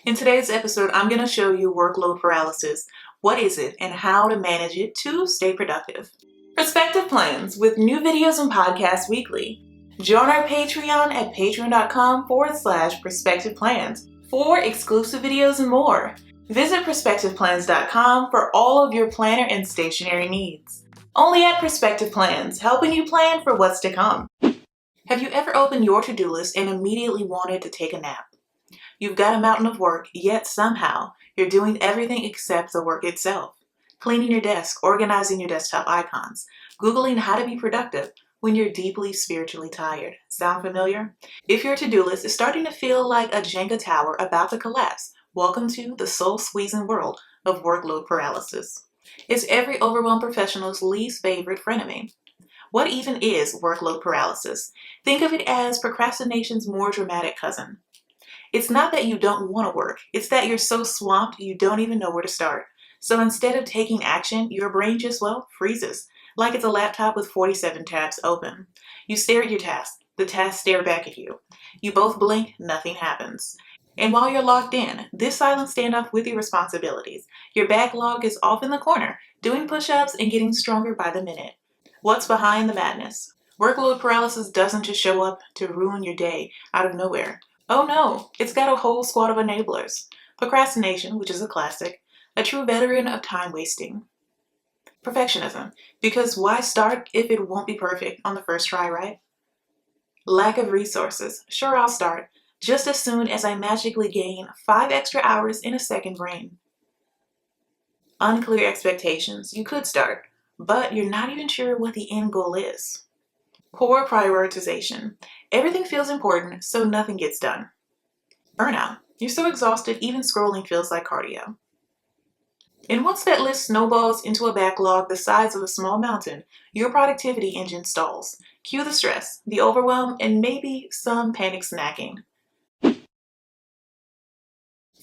In today's episode, I'm going to show you workload paralysis. What is it and how to manage it to stay productive? Perspective plans with new videos and podcasts weekly. Join our Patreon at patreon.com/perspective plans for exclusive videos and more. Visit perspectiveplans.com for all of your planner and stationery needs. Only at Perspective Plans, helping you plan for what's to come. Have you ever opened your to-do list and immediately wanted to take a nap? You've got a mountain of work, yet somehow you're doing everything except the work itself. Cleaning your desk, organizing your desktop icons, Googling how to be productive when you're deeply spiritually tired. Sound familiar? If your to-do list is starting to feel like a Jenga tower about to collapse, welcome to the soul-squeezing world of workload paralysis. It's every Overwhelm professional's least favorite frenemy. What even is workload paralysis? Think of it as procrastination's more dramatic cousin. It's not that you don't want to work, it's that you're so swamped you don't even know where to start. So instead of taking action, your brain just, freezes, like it's a laptop with 47 tabs open. You stare at your task, the tasks stare back at you. You both blink, nothing happens. And while you're locked in, this silent standoff with your responsibilities, your backlog is off in the corner, doing push-ups and getting stronger by the minute. What's behind the madness? Workload paralysis doesn't just show up to ruin your day out of nowhere. Oh no, it's got a whole squad of enablers. Procrastination, which is a classic, a true veteran of time wasting. Perfectionism, because why start if it won't be perfect on the first try, right? Lack of resources, sure I'll start, just as soon as I magically gain 5 extra hours in a second brain. Unclear expectations, you could start, but you're not even sure what the end goal is. Poor prioritization. Everything feels important, so nothing gets done. Burnout. You're so exhausted, even scrolling feels like cardio. And once that list snowballs into a backlog the size of a small mountain, your productivity engine stalls. Cue the stress, the overwhelm, and maybe some panic snacking.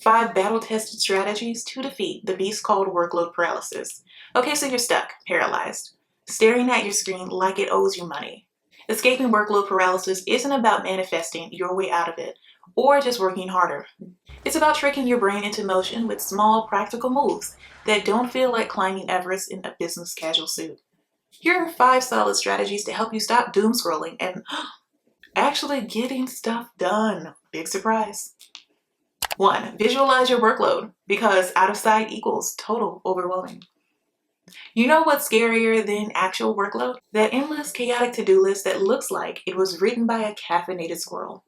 5 battle-tested strategies to defeat the beast called workload paralysis. Okay, so you're stuck, paralyzed, staring at your screen like it owes you money. Escaping workload paralysis isn't about manifesting your way out of it or just working harder. It's about tricking your brain into motion with small, practical moves that don't feel like climbing Everest in a business casual suit. Here are 5 solid strategies to help you stop doom scrolling and actually getting stuff done. Big surprise. 1. Visualize your workload, because out of sight equals total overwhelming. You know what's scarier than actual workload? That endless, chaotic to-do list that looks like it was written by a caffeinated squirrel.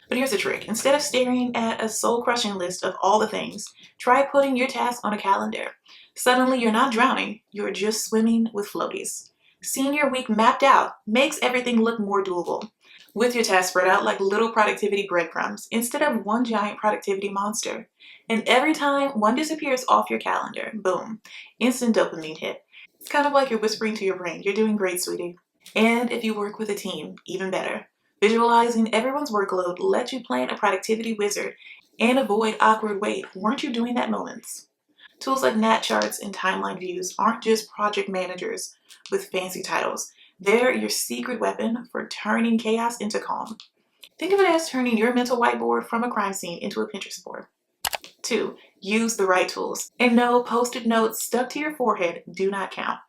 But here's the trick. Instead of staring at a soul-crushing list of all the things, try putting your tasks on a calendar. Suddenly, you're not drowning, you're just swimming with floaties. Seeing your week mapped out makes everything look more doable, with your tasks spread out like little productivity breadcrumbs instead of one giant productivity monster. And every time one disappears off your calendar, boom, instant dopamine hit. It's kind of like you're whispering to your brain, you're doing great, sweetie. And if you work with a team, even better. Visualizing everyone's workload lets you plan a productivity wizard and avoid awkward wait, weren't you doing that moments. Tools like Nat charts and timeline views aren't just project managers with fancy titles. They're your secret weapon for turning chaos into calm. Think of it as turning your mental whiteboard from a crime scene into a Pinterest board. 2. Use the right tools. And no, post-it notes stuck to your forehead do not count.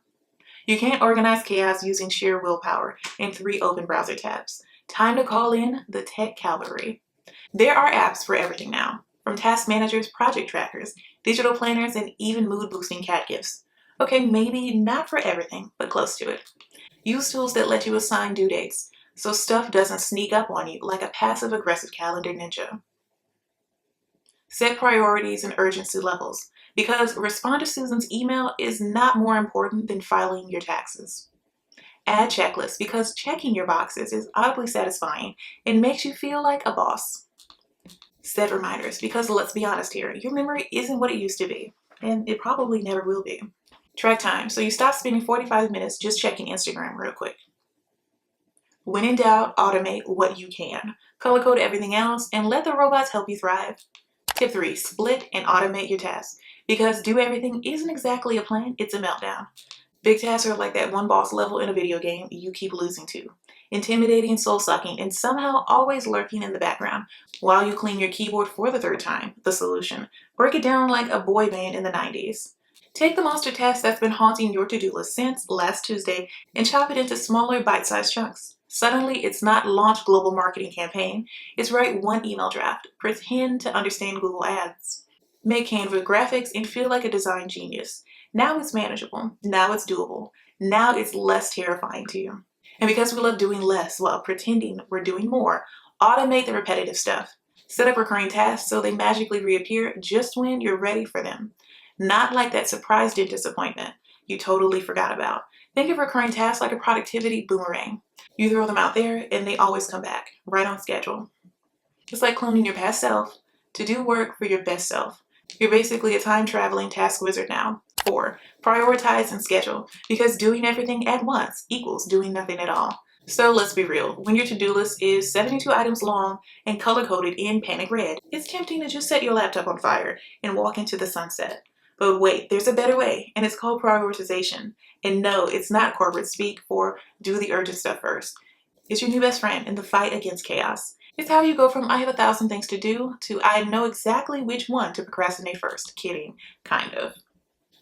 You can't organize chaos using sheer willpower and 3 open browser tabs. Time to call in the tech cavalry. There are apps for everything now, from task managers, project trackers, digital planners, and even mood-boosting cat gifts. Okay, maybe not for everything, but close to it. Use tools that let you assign due dates, so stuff doesn't sneak up on you like a passive-aggressive calendar ninja. Set priorities and urgency levels, because respond to Susan's email is not more important than filing your taxes. Add checklists, because checking your boxes is audibly satisfying and makes you feel like a boss. Set reminders, because let's be honest here, your memory isn't what it used to be, and it probably never will be. Track time, so you stop spending 45 minutes just checking Instagram real quick. When in doubt, automate what you can. Color code everything else and let the robots help you thrive. Tip 3, split and automate your tasks, because do everything isn't exactly a plan, it's a meltdown. Big tasks are like that one boss level in a video game you keep losing to. intimidating, soul-sucking, and somehow always lurking in the background while you clean your keyboard for the third time. The solution: break it down like a boy band in the 90s. Take the monster task that's been haunting your to-do list since last Tuesday and chop it into smaller bite-sized chunks. Suddenly, it's not launch global marketing campaign, it's write one email draft, pretend to understand Google Ads. Make Canva graphics and feel like a design genius. Now it's manageable, now it's doable, now it's less terrifying to you. And because we love doing less while pretending we're doing more, automate the repetitive stuff. Set up recurring tasks so they magically reappear just when you're ready for them. Not like that surprise dentist appointment you totally forgot about. Think of recurring tasks like a productivity boomerang. You throw them out there and they always come back, right on schedule. It's like cloning your past self to do work for your best self. You're basically a time-traveling task wizard now. 4. Prioritize and schedule, because doing everything at once equals doing nothing at all. So let's be real, when your to-do list is 72 items long and color-coded in panic red, it's tempting to just set your laptop on fire and walk into the sunset. But wait, there's a better way, and it's called prioritization. And no, it's not corporate speak for do the urgent stuff first. It's your new best friend in the fight against chaos. It's how you go from I have 1,000 things to do to I know exactly which one to procrastinate first. Kidding, kind of.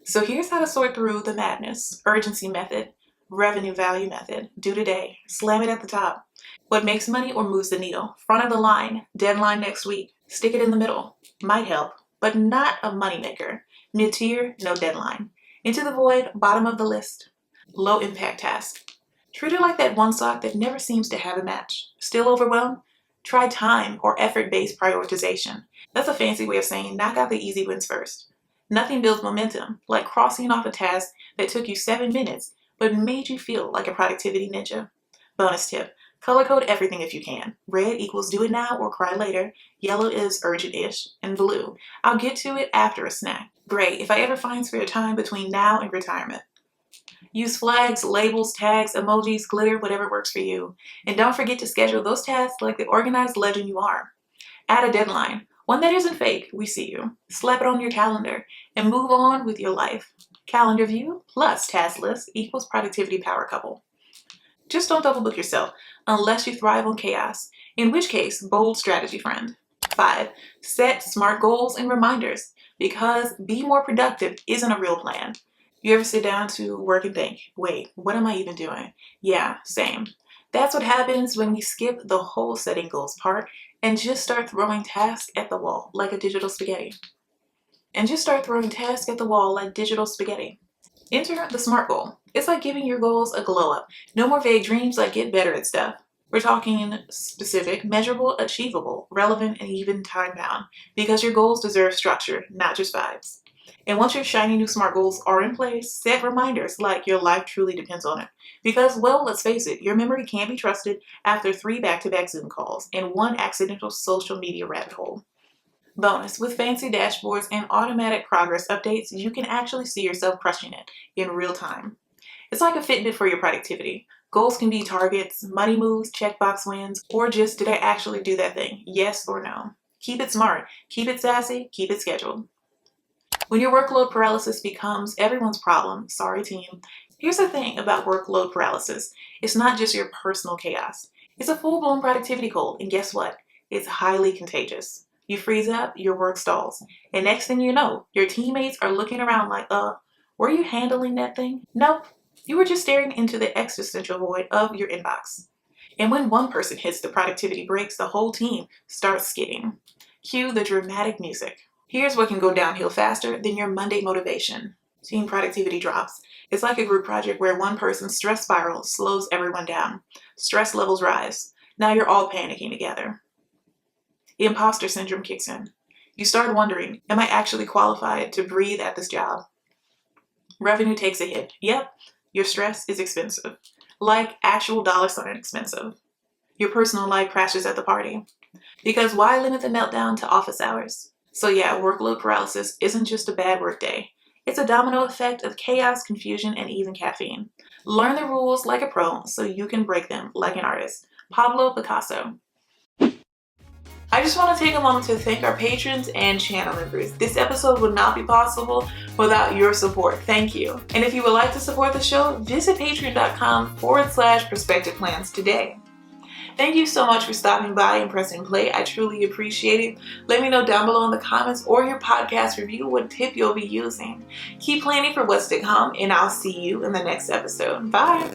So here's how to sort through the madness. Urgency method, revenue value method, do today, slam it at the top. What makes money or moves the needle? Front of the line, deadline next week. Stick it in the middle. Might help, but not a moneymaker. Mid-tier, no deadline. Into the void, bottom of the list. Low impact task. Treat it like that one sock that never seems to have a match. Still overwhelmed? Try time or effort-based prioritization. That's a fancy way of saying knock out the easy wins first. Nothing builds momentum like crossing off a task that took you 7 minutes but made you feel like a productivity ninja. Bonus tip: color code everything if you can. Red equals do it now or cry later. Yellow is urgent-ish. And blue, I'll get to it after a snack. Great if I ever find spare time between now and retirement. Use flags, labels, tags, emojis, glitter, whatever works for you. And don't forget to schedule those tasks like the organized legend you are. Add a deadline, one that isn't fake, we see you. Slap it on your calendar and move on with your life. Calendar view plus task list equals productivity power couple. Just don't double book yourself unless you thrive on chaos, in which case, bold strategy, friend. 5. Set smart goals and reminders, because be more productive isn't a real plan. You ever sit down to work and think, wait, what am I even doing? Yeah, same. That's what happens when we skip the whole setting goals part and just start throwing tasks at the wall like digital spaghetti. Enter the SMART goal. It's like giving your goals a glow up. No more vague dreams like get better at stuff. We're talking specific, measurable, achievable, relevant, and even time-bound, because your goals deserve structure, not just vibes. And once your shiny new SMART goals are in place, set reminders like your life truly depends on it. Because, well, let's face it, your memory can't be trusted after 3 back-to-back Zoom calls and 1 accidental social media rabbit hole. Bonus, with fancy dashboards and automatic progress updates, you can actually see yourself crushing it in real time. It's like a Fitbit for your productivity. Goals can be targets, money moves, checkbox wins, or just did I actually do that thing? Yes or no. Keep it smart, keep it sassy, keep it scheduled. When your workload paralysis becomes everyone's problem, sorry team, here's the thing about workload paralysis. It's not just your personal chaos. It's a full-blown productivity cold, and guess what? It's highly contagious. You freeze up, your work stalls, and next thing you know, your teammates are looking around like, were you handling that thing? Nope. You were just staring into the existential void of your inbox. And when one person hits the productivity brakes, the whole team starts skidding. Cue the dramatic music. Here's what can go downhill faster than your Monday motivation. Team productivity drops. It's like a group project where one person's stress spiral slows everyone down. Stress levels rise. Now you're all panicking together. Imposter syndrome kicks in. You start wondering, am I actually qualified to breathe at this job? Revenue takes a hit. Yep, your stress is expensive. Like actual dollar sign expensive. Your personal life crashes at the party. Because why limit the meltdown to office hours? So yeah, workload paralysis isn't just a bad work day. It's a domino effect of chaos, confusion, and even caffeine. Learn the rules like a pro so you can break them like an artist. Pablo Picasso. I just want to take a moment to thank our patrons and channel members. This episode would not be possible without your support. Thank you. And if you would like to support the show, visit patreon.com/perspective plans today. Thank you so much for stopping by and pressing play. I truly appreciate it. Let me know down below in the comments or your podcast review what tip you'll be using. Keep planning for what's to come, and I'll see you in the next episode. Bye.